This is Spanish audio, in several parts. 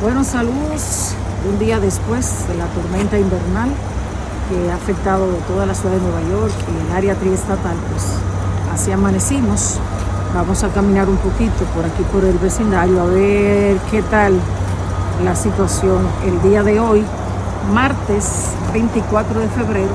Bueno, saludos. Un día después de la tormenta invernal que ha afectado toda la ciudad de Nueva York y el área triestatal, pues así amanecimos. Vamos a caminar un poquito por aquí, por el vecindario, a ver qué tal la situación el día de hoy, martes 24 de febrero,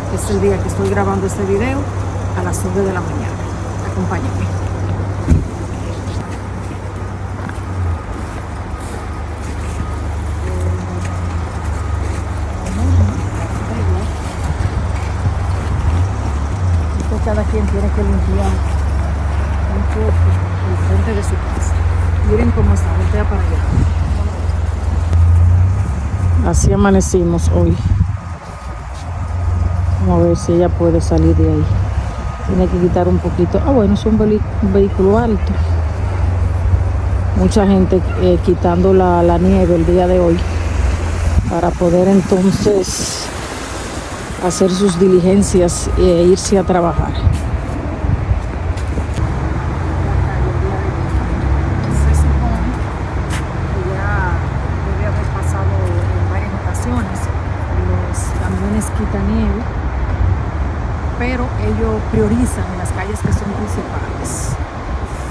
que es el día que estoy grabando este video, a las 9 de la mañana. Acompáñenme. Cada quien tiene que limpiar un poco el frente de su casa. Miren cómo está, voltea para allá. Así amanecimos hoy. Vamos a ver si ella puede salir de ahí. Tiene que quitar un poquito. Bueno, es un vehículo alto. Mucha gente quitando la nieve el día de hoy para poder entonces hacer sus diligencias e irse a trabajar. Se supone que ya debe haber pasado en varias ocasiones los camiones quitanieve, pero ellos priorizan en las calles que son principales.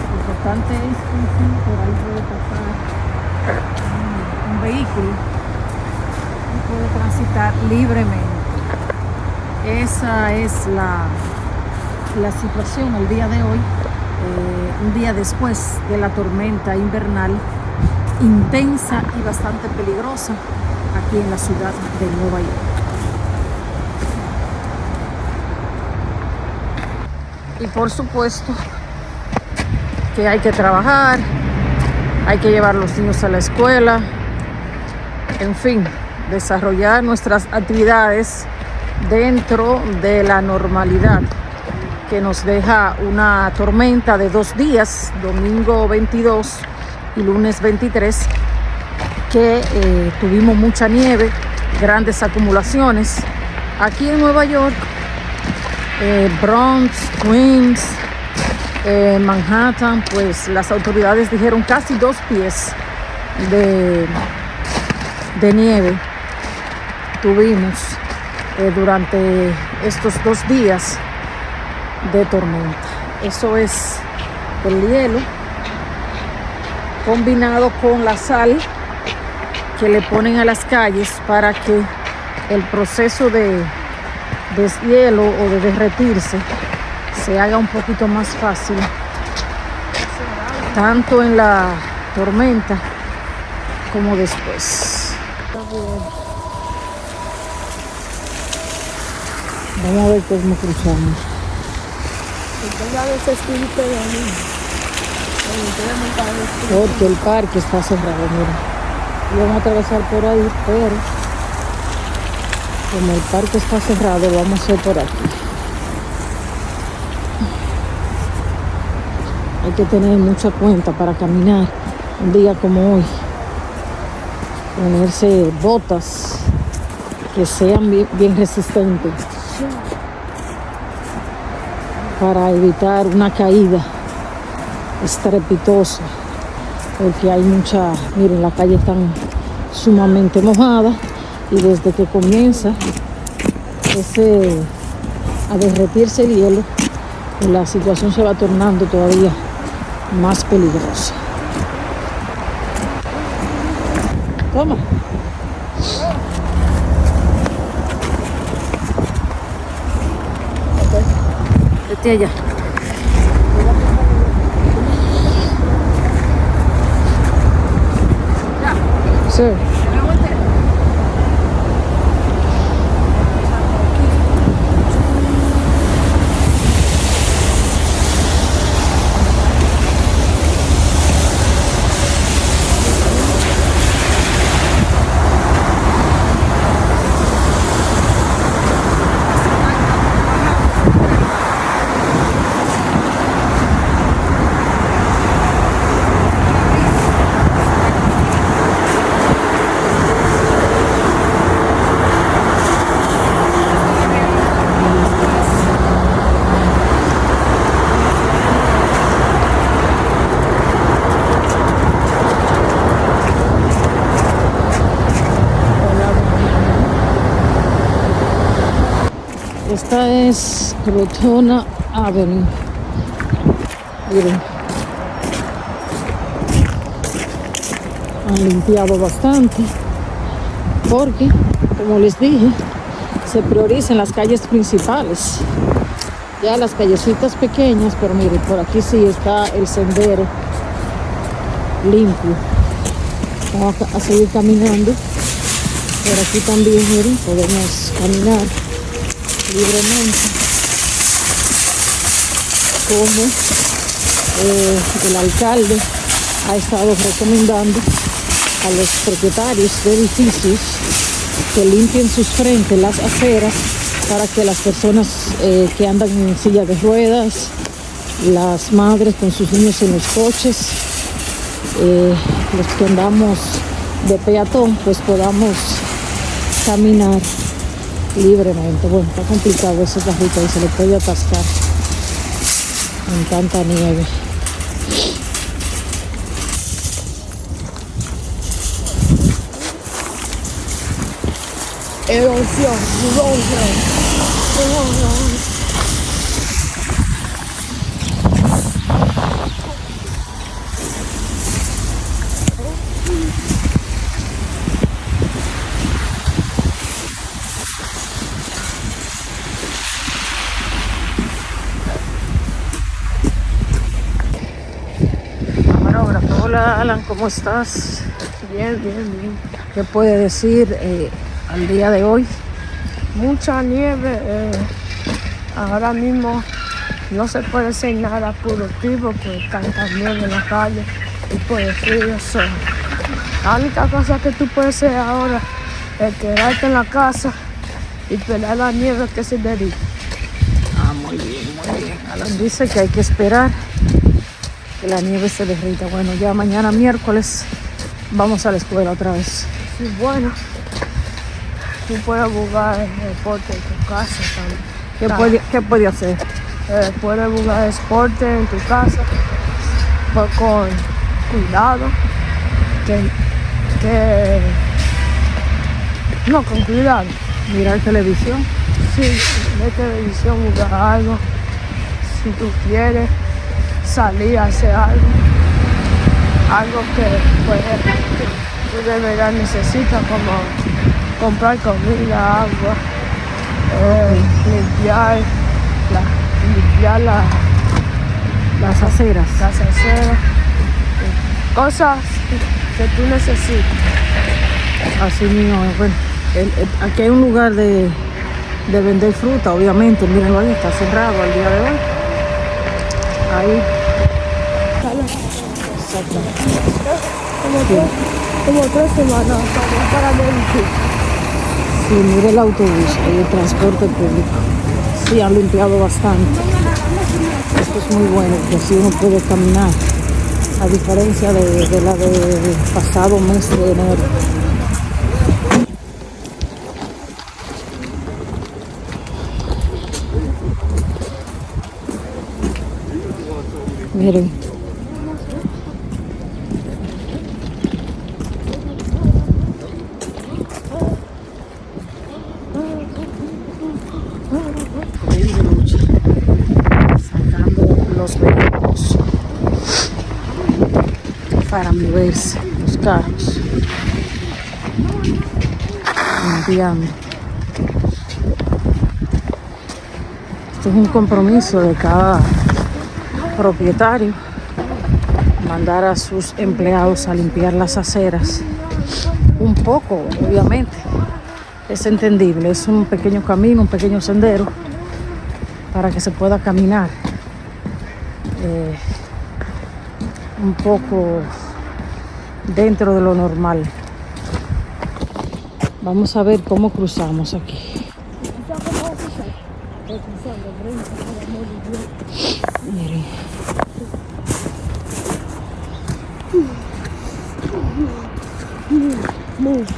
Lo importante es que por ahí puede pasar un vehículo y puede transitar libremente. Esa es la situación el día de hoy, un día después de la tormenta invernal intensa y bastante peligrosa aquí en la ciudad de Nueva York. Y por supuesto que hay que trabajar, hay que llevar a los niños a la escuela, en fin, desarrollar nuestras actividades dentro de la normalidad que nos deja una tormenta de 2 días, domingo 22 y lunes 23, que tuvimos mucha nieve, grandes acumulaciones aquí en Nueva York, Bronx, Queens, Manhattan. Pues las autoridades dijeron casi 2 pies de nieve tuvimos durante estos 2 días de tormenta. Eso es el hielo combinado con la sal que le ponen a las calles para que el proceso de deshielo o de derretirse se haga un poquito más fácil, tanto en la tormenta como después. Vamos a ver cómo cruzamos. Porque el parque está cerrado, mira. Vamos a atravesar por ahí, pero como el parque está cerrado, vamos a ir por aquí. Hay que tener mucha cuenta para caminar un día como hoy. Ponerse botas que sean bien resistentes para evitar una caída estrepitosa, porque hay mucha, miren, la calle está sumamente mojada y desde que comienza a derretirse el hielo, la situación se va tornando todavía más peligrosa. Toma. Vete allá. Sí. esta es Crotona Avenue. Miren, han limpiado bastante porque, como les dije, se priorizan las calles principales. Ya las callecitas pequeñas, pero miren, por aquí sí está el sendero limpio. Vamos a seguir caminando. Por aquí también, miren, podemos caminar libremente. Como el alcalde ha estado recomendando a los propietarios de edificios que limpien sus frentes, las aceras, para que las personas que andan en silla de ruedas, las madres con sus niños en los coches, los que andamos de peatón, pues podamos caminar libremente. Bueno, está complicado ese carrito y se le puede atascar en tanta nieve. Erosión. Camarógrafo, hola Alan, ¿cómo estás? Bien, bien, bien. ¿Qué puede decir al día de hoy? Mucha nieve. Ahora mismo no se puede hacer nada productivo por tanta nieve en la calle y por el frío. La única cosa que tú puedes hacer ahora es quedarte en la casa y esperar la nieve que se derrite. Ah, muy bien, muy bien. Alan dice que hay que esperar que la nieve se derrita. Bueno, ya mañana miércoles vamos a la escuela otra vez. Sí, bueno, tú puedes jugar deporte en tu casa también. ¿Qué puede hacer? Puedes jugar deporte en tu casa, pues con cuidado. No, con cuidado. Mirar televisión. Sí, de televisión, jugar algo. Si tú quieres salir a hacer algo que pues, tú de verdad necesitas, como comprar comida, agua, limpiar Las aceras. las aceras, cosas que tú necesitas. Así mismo, bueno, aquí hay un lugar de vender fruta, obviamente. Mírenlo ahí, está cerrado al día de hoy. Ahí. Exacto. Como 3 semanas para ver. Sí, mire el autobús, el transporte público. Sí, han limpiado bastante. Esto es muy bueno, porque así uno puede caminar, a diferencia de la del pasado mes de enero. Miren. Sacando los vehículos para moverse, los carros, limpiando. Esto es un compromiso de cada propietario, mandar a sus empleados a limpiar las aceras. Un poco, obviamente, es entendible, es un pequeño camino, un pequeño sendero para que se pueda caminar un poco dentro de lo normal. Vamos a ver cómo cruzamos aquí. Miren.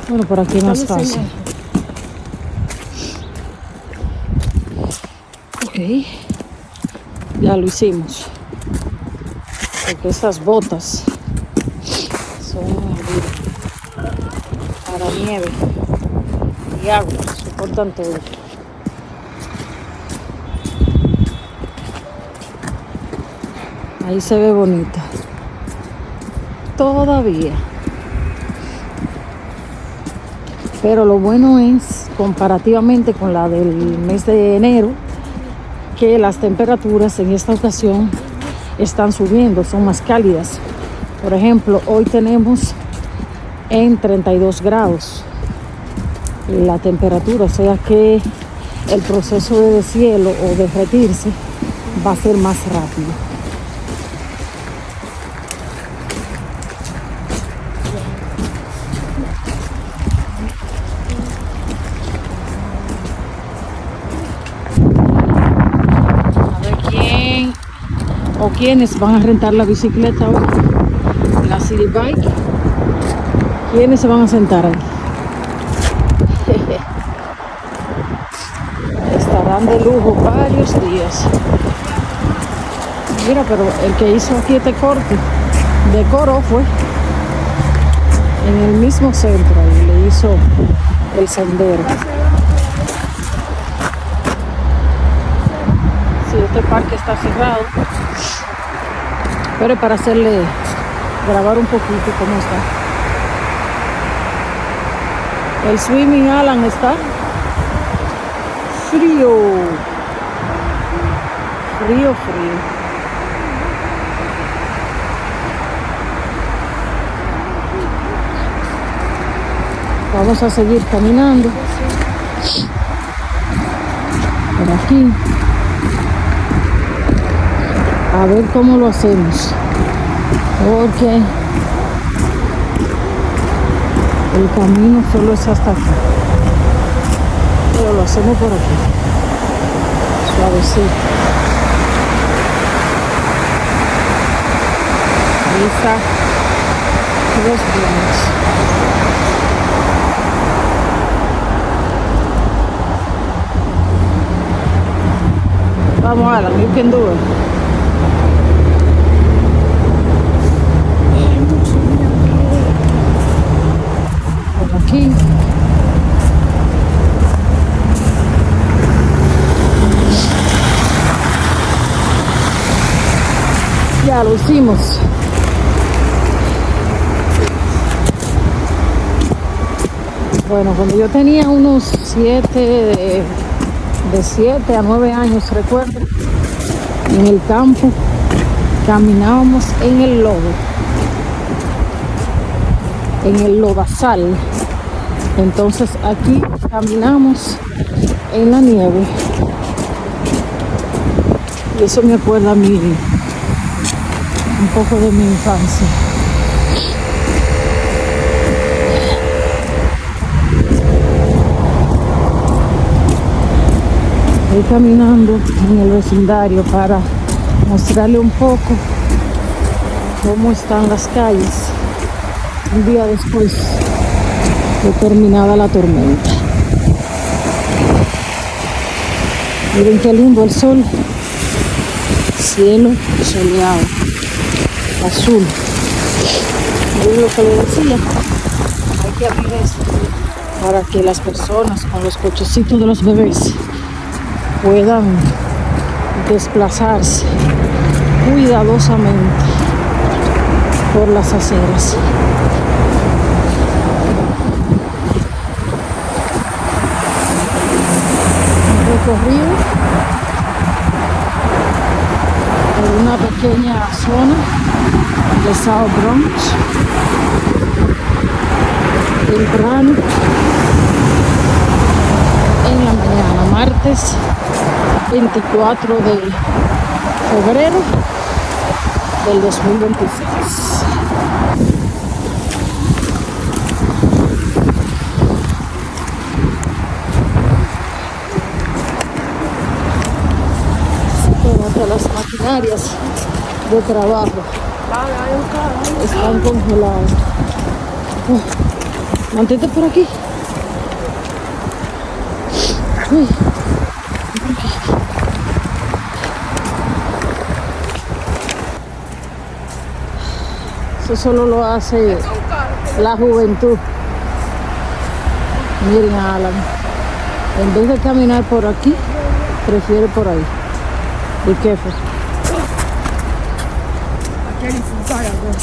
Bueno, por aquí más fácil. Ok, ya lo hicimos. Porque estas botas son para nieve y agua, soportan todo. Ahí se ve bonito. Todavía. Pero lo bueno es, comparativamente con la del mes de enero, que las temperaturas en esta ocasión están subiendo, son más cálidas. Por ejemplo, hoy tenemos en 32 grados la temperatura, o sea que el proceso de deshielo o derretirse va a ser más rápido. A ver quién o quiénes van a rentar la bicicleta hoy, la City Bike. ¿Quiénes se van a sentar ahí? Estarán de lujo varios días. Mira, pero el que hizo aquí este corte decoró fue en el mismo centro y le hizo el sendero. Sí, este parque está cerrado, pero para hacerle grabar un poquito cómo está. El swimming Alan está frío. Frío. Vamos a seguir caminando por aquí. A ver cómo lo hacemos. Porque el camino solo es hasta aquí. Pero lo hacemos por aquí. Suavecito. Ahí está. Los bienes. Vamos, Alan, you can do it. Por aquí. Ya lo hicimos. Bueno, cuando yo tenía unos 7 a 9 años, recuerdo, en el campo caminábamos en el lodo, en el lodazal. Entonces aquí caminamos en la nieve y eso me acuerda a mí un poco de mi infancia. Estoy caminando en el vecindario para mostrarle un poco cómo están las calles un día después de terminada la tormenta. Miren qué lindo el sol, cielo soleado, azul. Miren lo que le decía, hay que abrir esto para que las personas con los cochecitos de los bebés puedan desplazarse cuidadosamente por las aceras. Un recorrido por una pequeña zona de South Bronx, temprano en la mañana, martes 24 de febrero del 2026. Todas las maquinarias de trabajo están congeladas. Mantente por aquí. Uy. Eso solo lo hace la juventud. Miren a Alan. En vez de caminar por aquí, prefiere por ahí. ¿Y qué fue? que disfrutar ahora.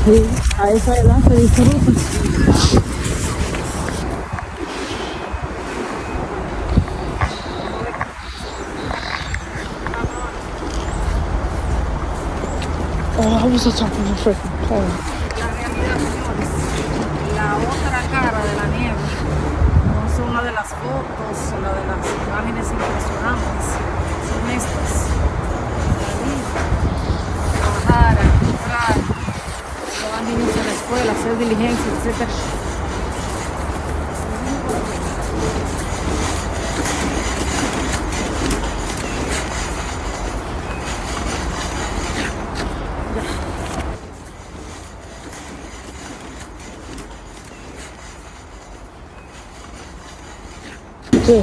Sí, a esa edad se disfruta. Oh, I was such a freaking cold. La realidad, señores, la otra cara de la nieve no son la de las fotos, la de las imágenes impresionantes, son estas. Salir, trabajar, a comprar, llevar niños a la escuela, hacer diligencias, etcétera. Sí.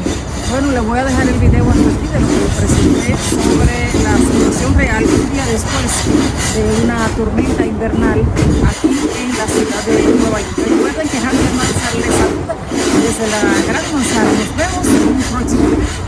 Bueno, les voy a dejar el video hasta aquí de lo que les presenté sobre la situación real un día después de una tormenta invernal aquí en la ciudad de Nueva York. Recuerden que Javier Manzar les saluda desde la Gran Manzana. Nos vemos en un próximo video.